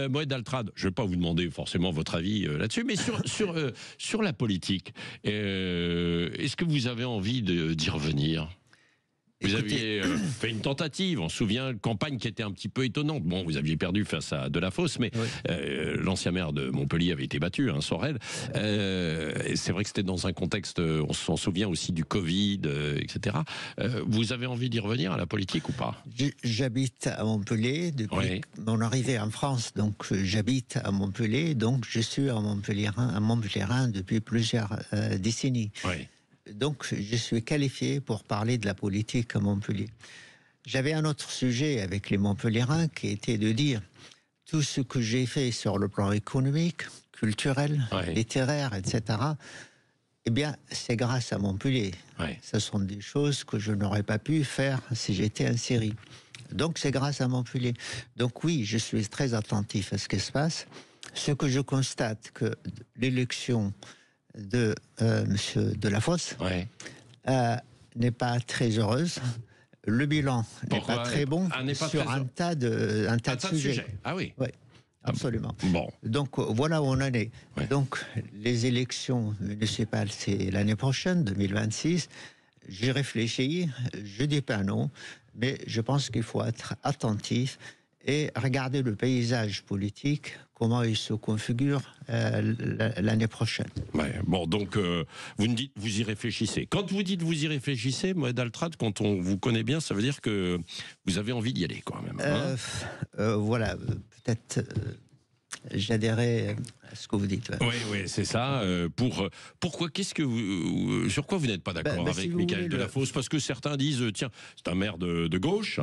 Moed Altrad, je ne vais pas vous demander forcément votre avis là-dessus, mais sur la politique, est-ce que vous avez envie d'y revenir ? Vous aviez fait une tentative, on se souvient, une campagne qui était un petit peu étonnante. Bon, vous aviez perdu face à Delafosse, mais oui. L'ancien maire de Montpellier avait été battu, Sorel. C'est vrai que c'était dans un contexte, on s'en souvient aussi du Covid, etc. Vous avez envie d'y revenir à la politique ou pas ? J'habite à Montpellier depuis mon arrivée en France, donc j'habite à Montpellier, donc je suis un Montpellierin depuis plusieurs décennies. Oui. Donc, je suis qualifié pour parler de la politique à Montpellier. J'avais un autre sujet avec les Montpelliérains qui était de dire tout ce que j'ai fait sur le plan économique, culturel, littéraire, etc., eh bien, c'est grâce à Montpellier. Ce sont des choses que je n'aurais pas pu faire si j'étais en Syrie. Donc, c'est grâce à Montpellier. Donc, oui, je suis très attentif à ce qui se passe. Ce que je constate, que l'élection de M. Delafosse n'est pas très heureuse. Le bilan n'est pas très bon sur un tas de sujets. Ah oui. Oui, absolument. Bon. Donc voilà où on en est. Donc les élections municipales, c'est l'année prochaine, 2026. J'y réfléchis, je dis pas non, mais je pense qu'il faut être attentif et regarder le paysage politique, comment il se configure l'année prochaine. Bon, donc vous me dites, vous y réfléchissez. Quand vous dites vous y réfléchissez, Moed Altrad, quand on vous connaît bien, ça veut dire que vous avez envie d'y aller quand même. Voilà, peut-être j'adhérais à ce que vous dites. Oui, c'est ça. Pourquoi, sur quoi vous n'êtes pas d'accord avec si Michael Delafosse ? Parce que certains disent, tiens, c'est un maire de gauche,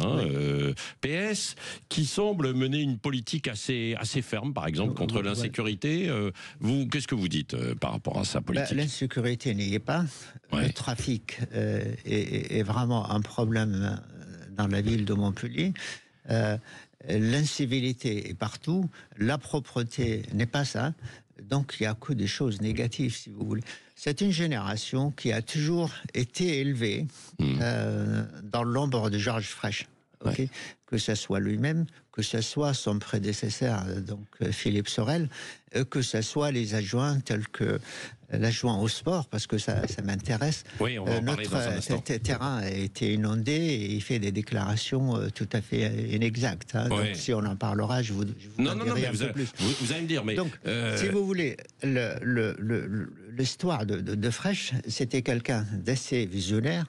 PS, qui semble mener une politique assez ferme, par exemple, contre l'insécurité. Qu'est-ce que vous dites par rapport à sa politique ? L'insécurité n'y est pas. Le trafic est vraiment un problème dans la ville de Montpellier. L'incivilité est partout, la propreté n'est pas ça, donc il n'y a que des choses négatives, si vous voulez. C'est une génération qui a toujours été élevée dans l'ombre de Georges Frêche. Que ce soit lui-même, que ce soit son prédécesseur, donc Philippe Sorel, que ce soit les adjoints tels que l'adjoint au sport, parce que ça m'intéresse. Oui, on va en parler dans un instant. Notre terrain a été inondé et il fait des déclarations tout à fait inexactes. Donc si on en parlera, je vous en dirai un peu plus. Vous allez me dire, mais... Donc, si vous voulez, l'histoire de Frêche, c'était quelqu'un d'assez visionnaire.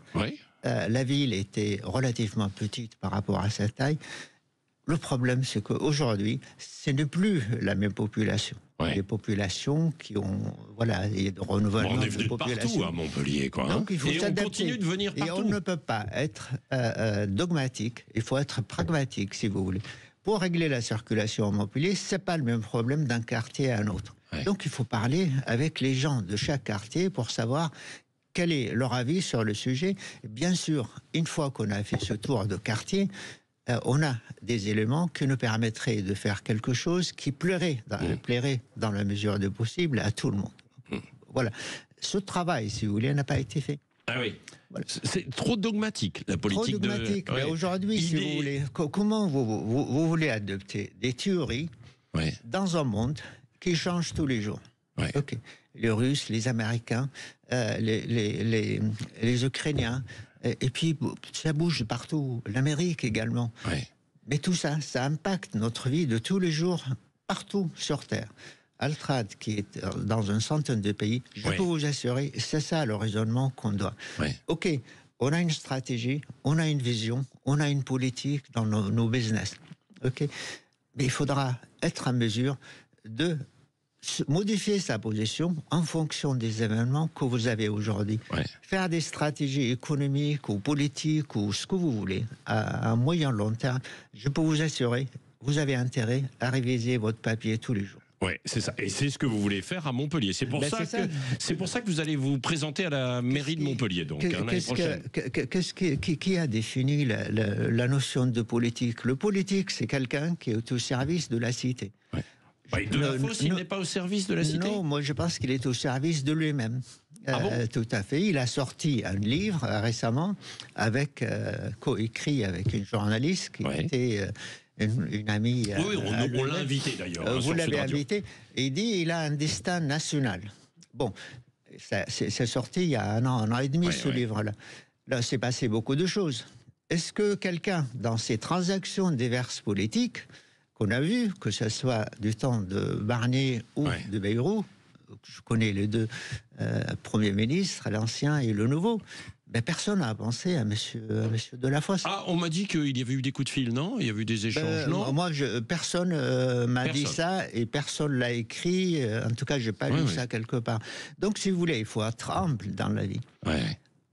La ville était relativement petite par rapport à sa taille. Le problème, c'est qu'aujourd'hui, ce n'est plus la même population. Les populations qui ont... Voilà, il y a de renouvellement on est venu de population. partout à Montpellier, quoi. Donc, il faut s'adapter. On continue de venir partout. Et on ne peut pas être dogmatique. Il faut être pragmatique, si vous voulez. Pour régler la circulation à Montpellier, ce n'est pas le même problème d'un quartier à un autre. Donc, il faut parler avec les gens de chaque quartier pour savoir quel est leur avis sur le sujet. Et bien sûr, une fois qu'on a fait ce tour de quartier, on a des éléments qui nous permettraient de faire quelque chose qui plairait dans la mesure du possible à tout le monde. Voilà. Ce travail, si vous voulez, n'a pas été fait. Ah oui. Voilà. C'est trop dogmatique, la politique. Trop dogmatique. Mais aujourd'hui, si vous voulez, comment vous voulez adopter des théories dans un monde qui change tous les jours? Les Russes, les Américains, les Ukrainiens, et puis ça bouge partout, l'Amérique également. Mais tout ça, ça impacte notre vie de tous les jours, partout sur Terre. Altrad, qui est dans une centaine de pays, je peux vous assurer, c'est ça le raisonnement qu'on doit. On a une stratégie, on a une vision, on a une politique dans nos business. Mais il faudra être en mesure de modifier sa position en fonction des événements que vous avez aujourd'hui. Faire des stratégies économiques ou politiques ou ce que vous voulez à moyen long terme, je peux vous assurer, vous avez intérêt à réviser votre papier tous les jours. Oui, c'est ça. Et c'est ce que vous voulez faire à Montpellier. C'est pour ça que vous allez vous présenter à la mairie de Montpellier, donc, l'année prochaine. Qui a défini la notion de politique ? Le politique, c'est quelqu'un qui est au service de la cité. Delafosse, il n'est pas au service de la cité ? Non, moi je pense qu'il est au service de lui-même. Tout à fait. Il a sorti un livre récemment, coécrit avec une journaliste qui était une amie. Oui, on l'a invité d'ailleurs. Vous l'avez invité. Et il dit il a un destin national. Bon, c'est sorti il y a un an et demi, ce livre-là. Là, s'est passé beaucoup de choses. Est-ce que quelqu'un, dans ces transactions diverses politiques, qu'on a vues, que ce soit du temps de Barnier ou de Bayrou, je connais les deux premiers ministres, l'ancien et le nouveau, ben personne n'a pensé à monsieur Delafosse. Ah, on m'a dit qu'il y avait eu des coups de fil, non? Il y avait eu des échanges, non? Moi, personne m'a dit ça et personne l'a écrit. En tout cas, je n'ai pas lu ça quelque part. Donc, si vous voulez, il faut être humble dans la vie.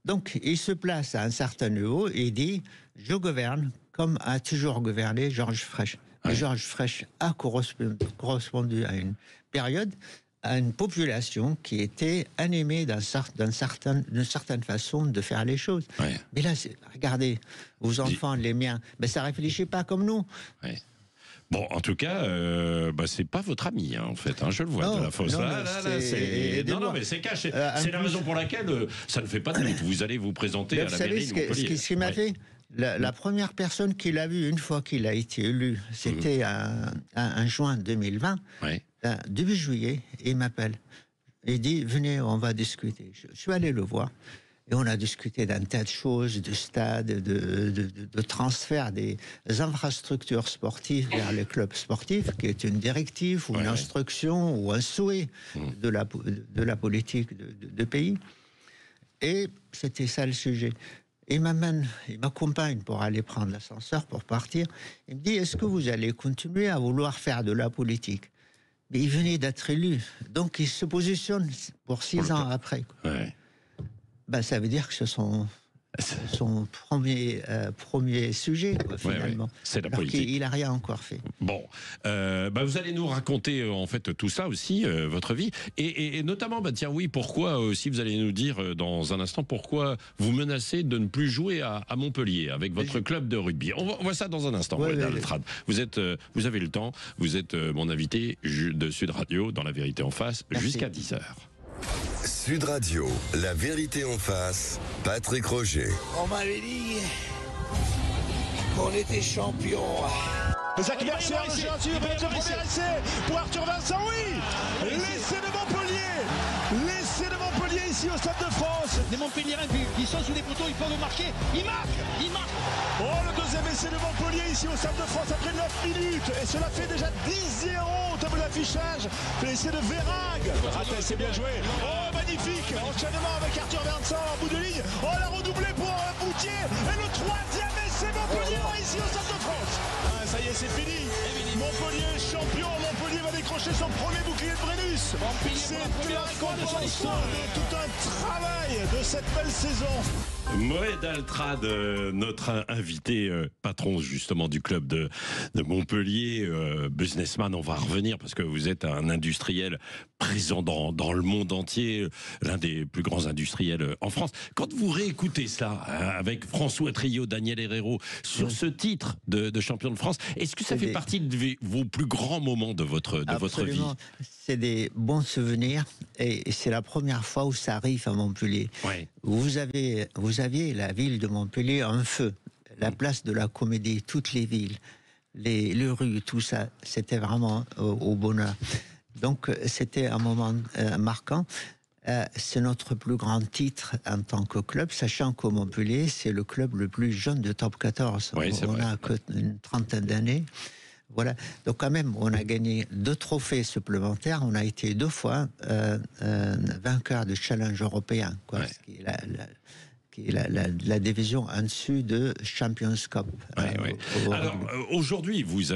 Donc, il se place à un certain niveau et dit « Je gouverne comme a toujours gouverné Georges Frêche ». Et Georges Frêche a correspondu à une période, à une population qui était animée d'une certaine façon de faire les choses. Mais là, regardez, vos enfants, les miens, ben, ça ne réfléchit pas comme nous. Bon, en tout cas, c'est pas votre ami, hein, en fait. Hein, je le vois, Delafosse. Non, mais c'est caché. C'est la raison pour laquelle ça ne fait pas de doute. Vous allez vous présenter à la mairie de Montpellier. Ce qui m'a fait, la première personne qui l'a vu une fois qu'il a été élu, c'était en juin 2020. Début juillet, il m'appelle. Il dit, venez, on va discuter. Je suis allé le voir. Et on a discuté d'un tas de choses, de stades, de transfert des infrastructures sportives vers les clubs sportifs, qui est une directive ou une instruction ou un souhait de la politique de pays. Et c'était ça le sujet. Il m'accompagne pour aller prendre l'ascenseur, pour partir. Il me dit, est-ce que vous allez continuer à vouloir faire de la politique? Mais il venait d'être élu. Donc il se positionne pour 6 ans après. Ben, ça veut dire que ce sont son premier sujet, quoi, finalement. C'est la politique. Il n'a rien encore fait. Bon, vous allez nous raconter en fait tout ça aussi, votre vie, et notamment, pourquoi aussi, vous allez nous dire dans un instant pourquoi vous menacez de ne plus jouer à Montpellier avec votre club de rugby. On voit ça dans un instant. Altrad. Vous avez le temps, vous êtes mon invité de Sud Radio dans La Vérité en face jusqu'à 10h. Sud Radio, La Vérité en face, Patrick Roger. On m'avait dit qu'on était champion. Zach Mercier, le premier essai pour Arthur Vincent, oui. L'essai de Montpellier. L'essai de Montpellier ici au Stade de France. Les Montpelliérains qui sont sous les poteaux, ils peuvent marquer. Ils marquent. Oh, le deuxième essai de Montpellier ici au Stade de France après 9 minutes. Et cela fait déjà 10-0 au tableau d'affichage. L'essai de Vérague. Raté, c'est bien joué. Oh, magnifique. Enchaînement avec Arthur Vincent en bout de ligne. Oh, la redoublée pour Boutier. Et le troisième essai Montpellier ici au Stade de France. Ça y est, c'est fini. Montpellier est champion. Montpellier va décrocher son premier bouclier de Brennus. C'est la récompense de tout un travail de cette belle saison. Moed Altrad, notre invité, patron justement du club de Montpellier, businessman, on va revenir parce que vous êtes un industriel présent dans le monde entier, l'un des plus grands industriels en France. Quand vous réécoutez ça, avec François Trio, Daniel Herrero, sur ce titre de champion de France, est-ce que ça fait partie de vos plus grands moments de votre vie? C'est des bons souvenirs et c'est la première fois où ça arrive à Montpellier. Vous aviez la ville de Montpellier en feu, la place de la Comédie, toutes les villes, les rues, tout ça, c'était vraiment au bonheur. Donc c'était un moment marquant. C'est notre plus grand titre en tant que club, sachant que Montpellier, c'est le club le plus jeune de Top 14. On n'a qu'une trentaine d'années. Voilà. Donc quand même, on a gagné 2 trophées supplémentaires. On a été 2 fois vainqueur du challenge européen, qui est la division en dessus de Champions Cup. Alors aujourd'hui, vous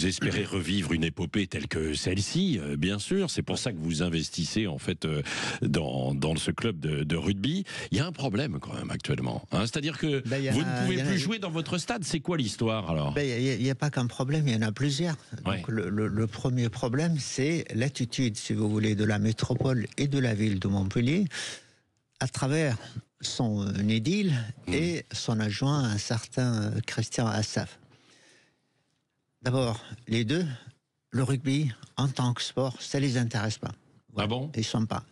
espérez revivre une épopée telle que celle-ci, bien sûr. C'est pour ça que vous investissez en fait dans ce club de rugby. Il y a un problème quand même actuellement. C'est-à-dire que vous ne pouvez plus jouer dans votre stade. C'est quoi l'histoire alors? Il n'y a pas qu'un problème, il y en a plusieurs. Donc, le premier problème, c'est l'attitude, si vous voulez, de la métropole et de la ville de Montpellier à travers son édile et son adjoint, un certain Christian Assaf. D'abord, les deux, le rugby en tant que sport, ça ne les intéresse pas. Ouais. Ah bon? Ils sont pas.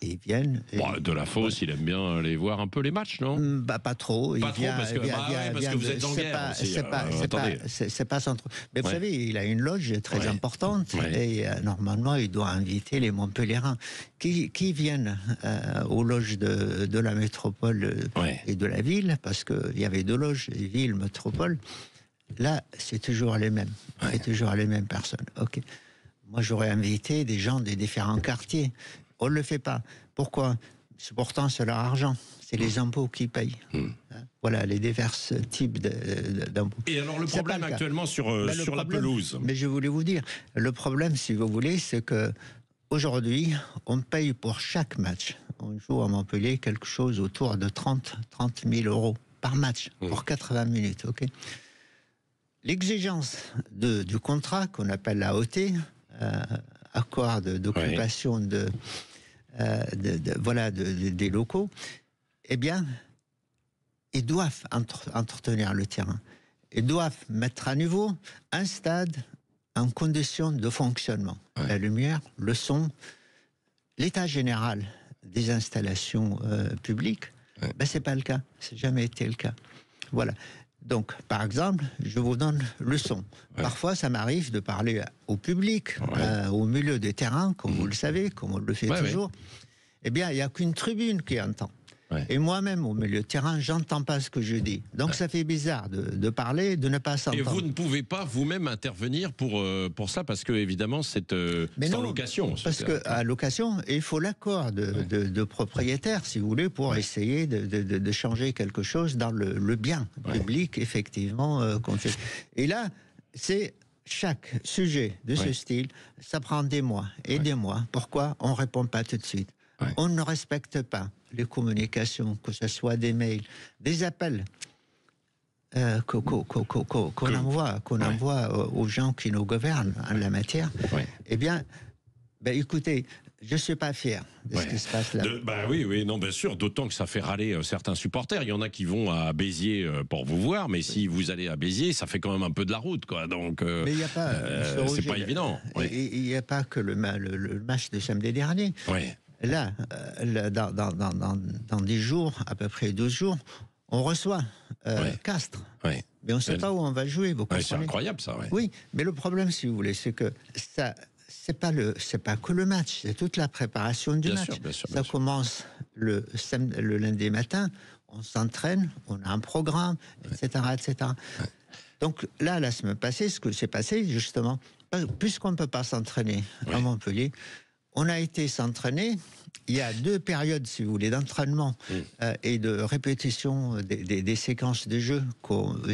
Ils viennent. Bon, de la Fosse, il aime bien aller voir un peu les matchs, non? Bah, pas trop. Pas trop, parce que vous êtes en guerre aussi. C'est pas son truc. Mais vous savez, il a une loge très importante et normalement, il doit inviter les Montpelliérains qui viennent aux loges de la métropole et de la ville, parce qu'il y avait deux loges, ville, métropole. Là, c'est toujours les mêmes. C'est toujours les mêmes personnes. Ok. Moi, j'aurais invité des gens des différents quartiers. On ne le fait pas. Pourquoi? Pourtant, c'est leur argent. C'est les impôts qui payent. Voilà, les divers types d'impôts. Et alors, le problème actuellement sur la pelouse? Mais je voulais vous dire, le problème, si vous voulez, c'est que aujourd'hui, on paye pour chaque match. On joue à Montpellier quelque chose autour de 30 000 euros par match, pour 80 minutes. Ok. L'exigence du contrat, qu'on appelle l'AOT, accord d'occupation des locaux, eh bien, ils doivent entretenir le terrain. Ils doivent mettre à niveau un stade en condition de fonctionnement. La lumière, le son, l'état général des installations publiques, c'est pas le cas. C'est jamais été le cas. Voilà. Donc, par exemple, je vous donne le son. Parfois, ça m'arrive de parler au public, au milieu des terrains, comme vous le savez, comme on le fait toujours. Eh bien, il n'y a qu'une tribune qui entend. Et moi-même, au milieu de terrain, j'entends pas ce que je dis. Donc, ça fait bizarre de parler, de ne pas s'entendre. Et vous ne pouvez pas vous-même intervenir pour ça, parce que, évidemment, c'est en location. Parce qu'à location, il faut l'accord de propriétaire, si vous voulez, pour essayer de changer quelque chose dans le bien public, effectivement, qu'on fait. Et là, c'est chaque sujet de ce style, ça prend des mois et des mois. Pourquoi on ne répond pas tout de suite? On ne respecte pas les communications, que ce soit des mails, des appels qu'on envoie aux gens qui nous gouvernent en la matière. Eh bien, écoutez, je ne suis pas fier de ce qui se passe là. Oui, non, bien sûr, d'autant que ça fait râler certains supporters. Il y en a qui vont à Béziers pour vous voir, mais si vous allez à Béziers, ça fait quand même un peu de la route, quoi. Donc, mais il n'y a pas, c'est pas évident. Il n'y a pas que le match de samedi dernier. Là, dans 10 jours, à peu près 12 jours, on reçoit Castres. Mais on ne sait pas où on va jouer, vous comprenez? C'est incroyable, ça. Oui, mais le problème, si vous voulez, c'est que ça, c'est pas que le match, c'est toute la préparation du match. Ça commence le lundi matin, on s'entraîne, on a un programme, etc. Donc là, la semaine passée, ce que s'est passé, justement, puisqu'on ne peut pas s'entraîner à Montpellier, on a été s'entraîner. Il y a 2 périodes, si vous voulez, d'entraînement et de répétition des séquences de jeu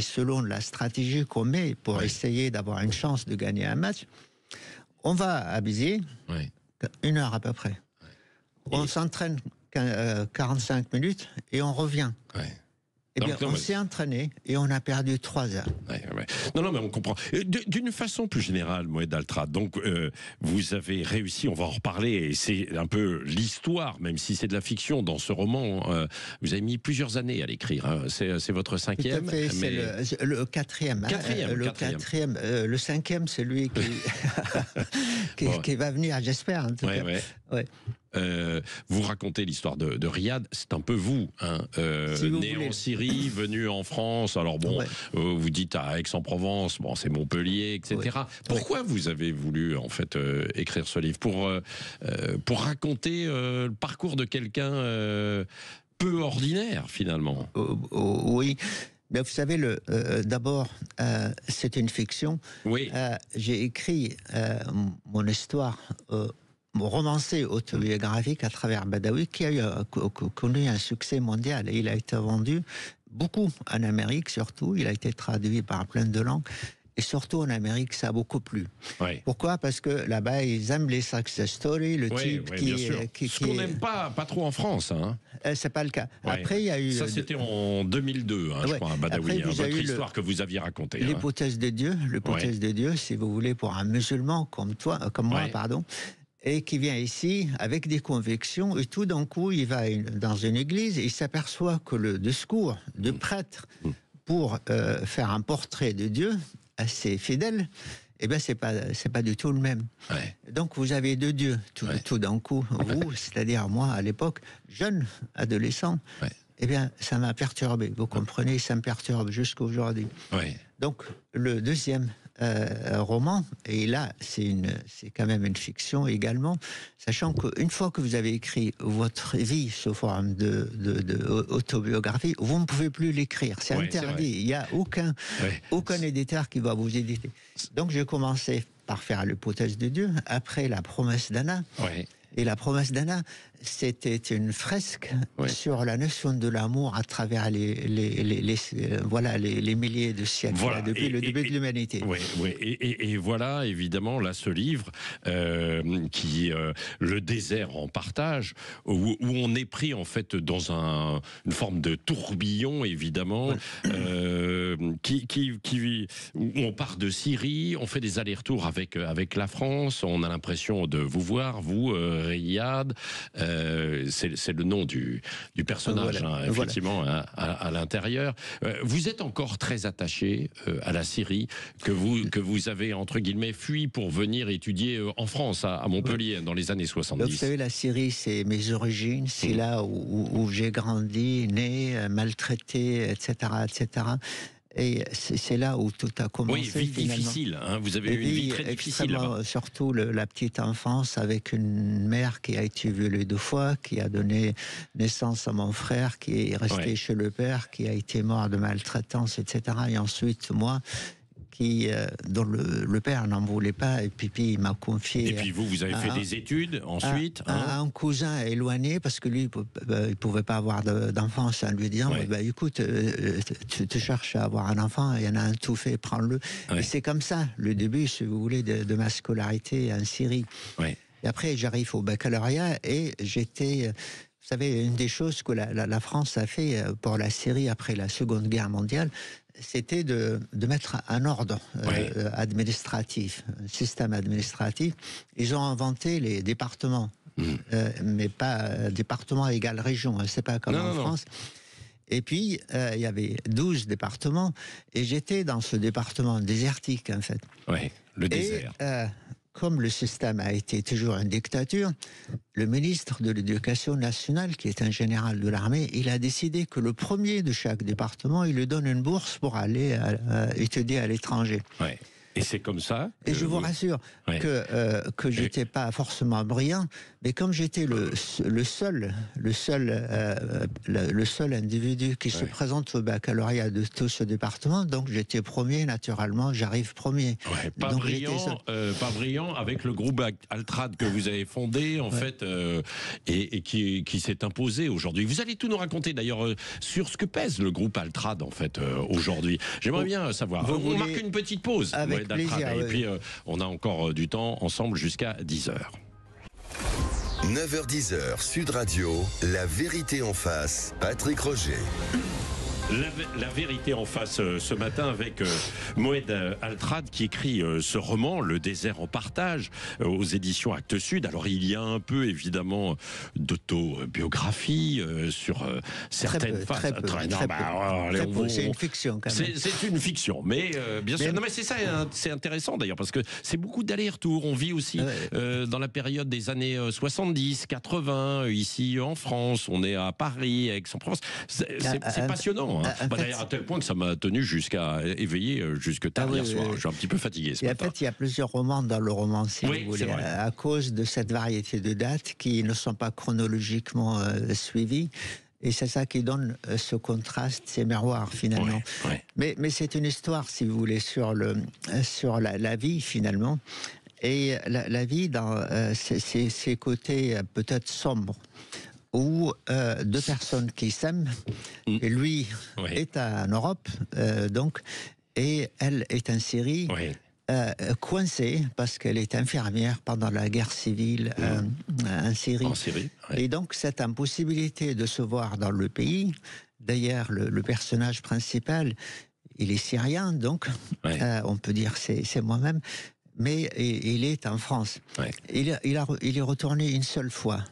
selon la stratégie qu'on met pour essayer d'avoir une chance de gagner un match. On va à Béziers, 1 heure à peu près. On s'entraîne 45 minutes et on revient. Eh bien, on s'est entraîné et on a perdu 3 heures. Non, mais on comprend. D'une façon plus générale, Moed Altra, donc vous avez réussi, on va en reparler, et c'est un peu l'histoire, même si c'est de la fiction, dans ce roman. Vous avez mis plusieurs années à l'écrire. Hein. C'est votre 5e. Tout à fait, c'est le 4e. Le 5e, c'est lui qui va venir, j'espère. En tout cas. Vous racontez l'histoire de Riyad, c'est un peu vous, hein, né en Syrie, venu en France. Alors bon, vous dites à Aix-en-Provence, bon, c'est Montpellier, etc. Pourquoi vous avez voulu en fait écrire ce livre pour raconter le parcours de quelqu'un peu ordinaire finalement? Oui. Ben, vous savez, d'abord, c'est une fiction. J'ai écrit mon histoire. Mon romancé autobiographique à travers Badawi, qui a connu un succès mondial. Et il a été vendu beaucoup en Amérique, surtout. Il a été traduit par plein de langues. Et surtout en Amérique, ça a beaucoup plu. Pourquoi? Parce que là-bas, ils aiment les success stories, le type qui... Ce qu'on n'aime pas trop en France. Hein. C'est pas le cas. Après, il y a eu... Ça, c'était en 2002, hein, je crois, à Badawi. Après, votre histoire que vous aviez racontée. L'hypothèse de Dieu, de Dieu, si vous voulez, pour un musulman comme moi, et qui vient ici avec des convictions, et tout d'un coup, il va dans une église et il s'aperçoit que le discours de prêtre pour faire un portrait de Dieu assez fidèle, eh bien, c'est pas du tout le même. Ouais. Donc, vous avez deux dieux, tout d'un coup. Vous, c'est-à-dire moi, à l'époque, jeune, adolescent, eh bien, ça m'a perturbé. Vous comprenez, ça me perturbe jusqu'à aujourd'hui. Ouais. Donc, le deuxième roman, et là, c'est quand même une fiction également, sachant qu'une fois que vous avez écrit votre vie sous forme de autobiographie, vous ne pouvez plus l'écrire. C'est interdit. Il n'y a aucun éditeur qui va vous éditer. Donc, j'ai commencé par faire l'hypothèse de Dieu, après la promesse d'Anna. Et la promesse d'Anna, c'était une fresque sur la notion de l'amour à travers les milliers de siècles, depuis le début de l'humanité. Et voilà, évidemment, là, ce livre, qui Le désert en partage, où on est pris, en fait, dans une forme de tourbillon, évidemment, où on part de Syrie, on fait des allers-retours avec la France, on a l'impression de vous voir, vous, Riyad, c'est le nom du personnage, effectivement, à l'intérieur. Vous êtes encore très attaché à la Syrie, que vous avez, entre guillemets, fui pour venir étudier en France, à Montpellier, dans les années 70. Donc, vous savez, la Syrie, c'est mes origines, c'est là où j'ai grandi, né, maltraité, etc., etc. Et c'est là où tout a commencé. Oui, vie difficile, hein, vous avez eu une vie très difficile là-bas. Surtout la petite enfance avec une mère qui a été violée 2 fois, qui a donné naissance à mon frère, qui est resté chez le père, qui a été mort de maltraitance, etc. Et ensuite, moi, dont le père n'en voulait pas, et puis il m'a confié... Et puis vous avez fait des études ensuite un cousin éloigné, parce que lui, il ne pouvait pas avoir d'enfant, en lui disant, écoute, tu cherches à avoir un enfant, il y en a un tout fait, prends-le. Et c'est comme ça, le début, si vous voulez, de ma scolarité en Syrie. Et après, j'arrive au baccalauréat, et j'étais... Vous savez, une des choses que la France a fait pour la Syrie après la Seconde Guerre mondiale, c'était de mettre un ordre administratif, un système administratif. Ils ont inventé les départements, mais pas département égale région, c'est pas comme en France. Et puis, il y avait 12 départements, et j'étais dans ce département désertique, en fait. Oui, le désert. Et, comme le système a été toujours une dictature, le ministre de l'Éducation nationale, qui est un général de l'armée, il a décidé que le premier de chaque département, il lui donne une bourse pour aller étudier à l'étranger. Et c'est comme ça. Et je vous rassure que j'étais pas forcément brillant, mais comme j'étais le seul individu qui se présente au baccalauréat de tout ce département, donc j'étais premier, naturellement, j'arrive premier. Pas brillant avec le groupe Altrad que vous avez fondé, en fait, et qui s'est imposé aujourd'hui. Vous allez tout nous raconter, d'ailleurs, sur ce que pèse le groupe Altrad, en fait, aujourd'hui. J'aimerais bien savoir. On marque une petite pause. Avec plaisir, et puis on a encore du temps ensemble jusqu'à 10h. 9h-10h, Sud Radio, la vérité en face, Patrick Roger. La vérité en face ce matin avec Moed Altrad qui écrit ce roman, Le désert en partage, aux éditions Actes Sud. Alors il y a un peu évidemment d'autobiographie sur certaines phases. Très peu. C'est une fiction quand même. C'est une fiction, mais bien sûr. Non mais c'est ça, c'est intéressant d'ailleurs parce que c'est beaucoup d'allers-retours. On vit aussi dans la période des années 70, 80, ici en France. On est à Paris, Aix-en-Provence. C'est passionnant. D'ailleurs, à tel point que ça m'a tenu jusqu'à éveiller jusque tard hier soir. Je suis un petit peu fatigué ce matin. En fait, il y a plusieurs romans dans le roman, si vous voulez, à cause de cette variété de dates qui ne sont pas chronologiquement suivies. Et c'est ça qui donne ce contraste, ces miroirs finalement. Mais c'est une histoire, si vous voulez, sur la vie finalement. Et la vie dans ses côtés peut-être sombres, où 2 personnes qui s'aiment, et lui est en Europe, donc, et elle est en Syrie, coincée parce qu'elle est infirmière pendant la guerre civile en Syrie. Et donc cette impossibilité de se voir dans le pays, d'ailleurs le personnage principal, il est syrien, donc on peut dire c'est moi-même. Mais il est en France. Il est retourné une seule fois,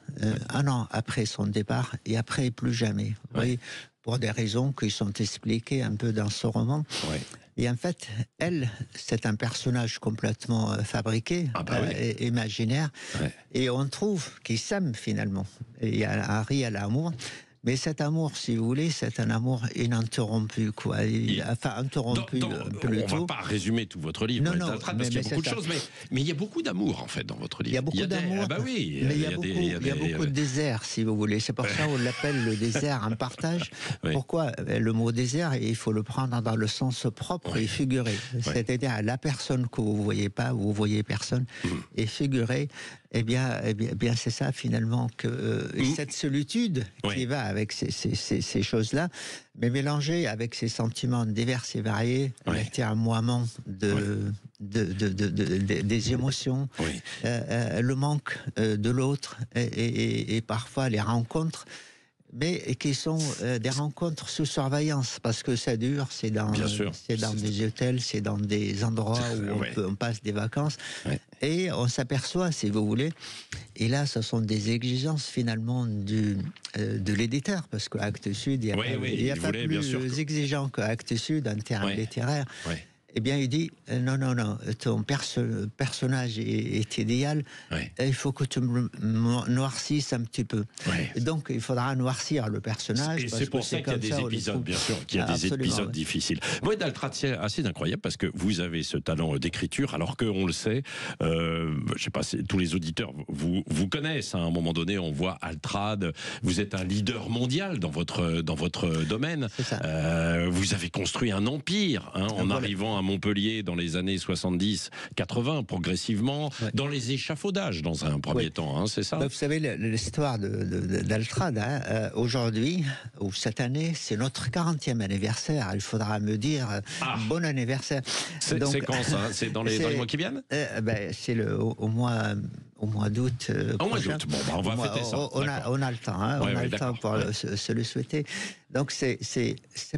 1 an après son départ, et après plus jamais. Vous voyez, pour des raisons qui sont expliquées un peu dans ce roman. Et en fait, elle, c'est un personnage complètement fabriqué, imaginaire. Ouais. Et on trouve qu'ils s'aiment finalement. Et il y a Harry à l'amour. Mais cet amour, si vous voulez, c'est un amour ininterrompu, quoi. Interrompu plutôt. On ne va pas résumer tout votre livre, parce qu'il y a beaucoup de choses, mais il y a beaucoup d'amour, en fait, dans votre livre. Il y a beaucoup d'amour, oui, mais il y a beaucoup de désert, si vous voulez. C'est pour ça qu'on l'appelle le désert en partage. Oui. Pourquoi ? Le mot désert, il faut le prendre dans le sens propre et figuré. C'est-à-dire, la personne que vous ne voyez pas, vous ne voyez personne, et figuré. Eh bien, c'est ça finalement que cette solitude qui va avec ces choses-là, mais mélangée avec ces sentiments divers et variés, avec un moiement des émotions, le manque de l'autre et parfois les rencontres. Mais qui sont des rencontres sous surveillance, parce que ça dure, c'est dans des hôtels, c'est dans des endroits où on passe des vacances, et on s'aperçoit, si vous voulez, et là, ce sont des exigences finalement de l'éditeur, parce qu'Actes Sud, il n'y a pas plus exigeant qu'Actes Sud en termes littéraires. Eh bien, il dit, non, ton personnage est idéal, il faut que tu me noircisses un petit peu. Donc, il faudra noircir le personnage. Et c'est pour ça qu'il y a des épisodes, bien sûr, qu'il y a des épisodes difficiles. Moed Altrad, c'est assez incroyable, parce que vous avez ce talent d'écriture, alors qu'on le sait, je ne sais pas, tous les auditeurs vous connaissent, hein, à un moment donné, on voit Altrad, vous êtes un leader mondial dans votre domaine. Vous avez construit un empire, hein, en arrivant à Montpellier dans les années 70-80, progressivement, dans les échafaudages dans un premier temps, hein, c'est ça ? Vous savez, l'histoire d'Altrad, aujourd'hui, ou cette année, c'est notre 40e anniversaire. Il faudra me dire bon anniversaire. C'est quand ça ? C'est dans les mois qui viennent ? C'est au mois d'août. Au mois d'août, bon, on va fêter ça. On a le temps, hein, on a le temps pour se le souhaiter. Donc c'est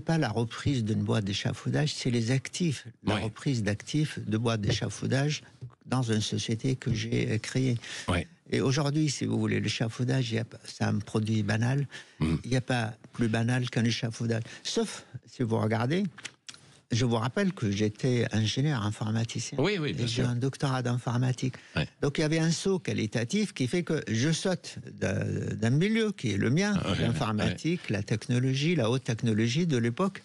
pas la reprise d'une boîte d'échafaudage, c'est les actifs, la reprise d'actifs de boîtes d'échafaudage dans une société que j'ai créée. Et aujourd'hui, si vous voulez, l'échafaudage, c'est un produit banal. Il n'y a pas plus banal qu'un échafaudage. Sauf, si vous regardez, je vous rappelle que j'étais ingénieur informaticien. Oui, bien sûr. J'ai un doctorat d'informatique. Donc il y avait un saut qualitatif qui fait que je saute d'un milieu qui est le mien, l'informatique, la technologie, la haute technologie de l'époque,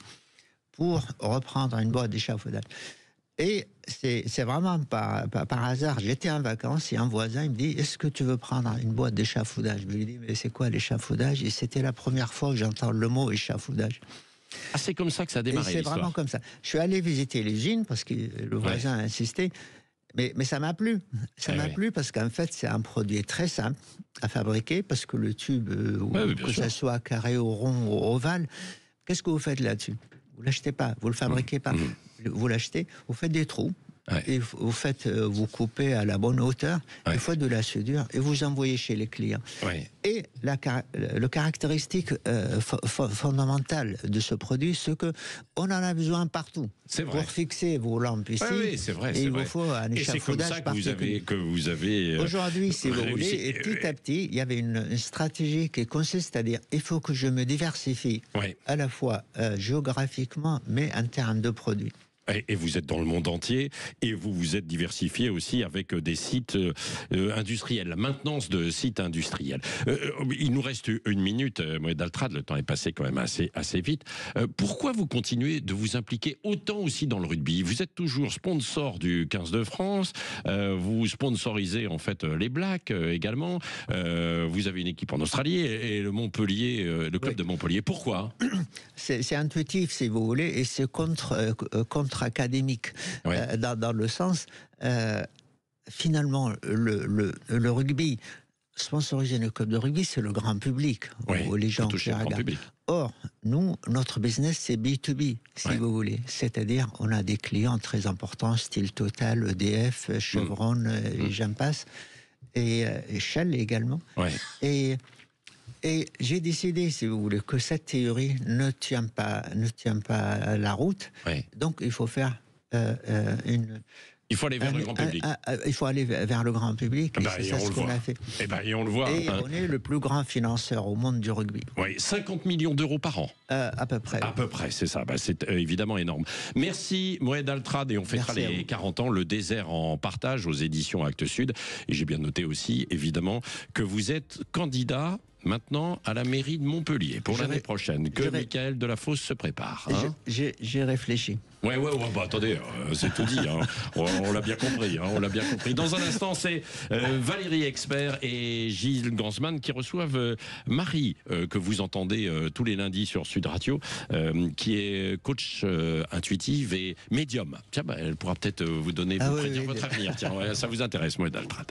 pour reprendre une boîte d'échafaudage. Et c'est vraiment par hasard. J'étais en vacances et un voisin il me dit « Est-ce que tu veux prendre une boîte d'échafaudage ?» Je lui dis « Mais c'est quoi l'échafaudage ?» Et c'était la première fois que j'entends le mot échafaudage. Ah, c'est comme ça que ça a démarré, l'histoire. C'est vraiment comme ça. Je suis allé visiter l'usine parce que le voisin a insisté. Mais ça m'a plu. Ça m'a plu parce qu'en fait, c'est un produit très simple à fabriquer, parce que le tube, que ça soit carré ou rond ou ovale, qu'est-ce que vous faites là-dessus ? Vous l'achetez pas, vous le fabriquez pas. Vous l'achetez, vous faites des trous. Et vous coupez à la bonne hauteur, il faut de la soudure et vous envoyez chez les clients. Et le caractéristique fondamentale de ce produit, c'est que on en a besoin partout. Pour fixer vos lampes ici, c'est vrai, il vous faut un échafaudage particulier. Que vous avez aujourd'hui, si vous voulez, et petit à petit, il y avait une stratégie qui consiste à dire il faut que je me diversifie à la fois géographiquement, mais en termes de produits. Et vous êtes dans le monde entier, et vous vous êtes diversifié aussi avec des sites industriels, la maintenance de sites industriels. Il nous reste une minute, Moed Altrad, le temps est passé quand même assez vite. Pourquoi vous continuez de vous impliquer autant aussi dans le rugby ? Vous êtes toujours sponsor du 15 de France, vous sponsorisez en fait les Blacks également, vous avez une équipe en Australie et le Montpellier, le club de Montpellier. Pourquoi ? C'est intuitif, si vous voulez, et c'est contre-académique, dans le sens, finalement, le rugby, sponsoriser une club de rugby, c'est le grand public, les gens qui regardent. Or, nous, notre business, c'est B2B, si vous voulez. C'est-à-dire, on a des clients très importants, style Total, EDF, Chevron, et j'en passe, et Shell également. Et j'ai décidé, si vous voulez, que cette théorie ne tient pas la route. Donc, il faut faire Il faut aller vers le grand public. Il faut aller vers le grand public. Et c'est ce qu'on a fait. Et on le voit. Et on est le plus grand financeur au monde du rugby. Oui, 50 millions d'euros par an. À peu près. À peu près, c'est ça. C'est évidemment énorme. Merci Moed Altrad, et on fêtera les 40 ans, Le désert en partage, aux éditions Actes Sud. Et j'ai bien noté aussi, évidemment, que vous êtes candidat maintenant à la mairie de Montpellier pour l'année prochaine, que Michael Delafosse se prépare. Hein, j'ai réfléchi. Ouais, attendez, c'est tout dit. Hein. On l'a bien compris. On l'a bien compris. Dans un instant, c'est Valérie Expert et Gilles Gansman qui reçoivent Marie, que vous entendez tous les lundis sur Sud Radio, qui est coach intuitive et médium. Tiens, elle pourra peut-être vous donner, vous prédire votre avenir. Tiens, ça vous intéresse, moi, Daltrad.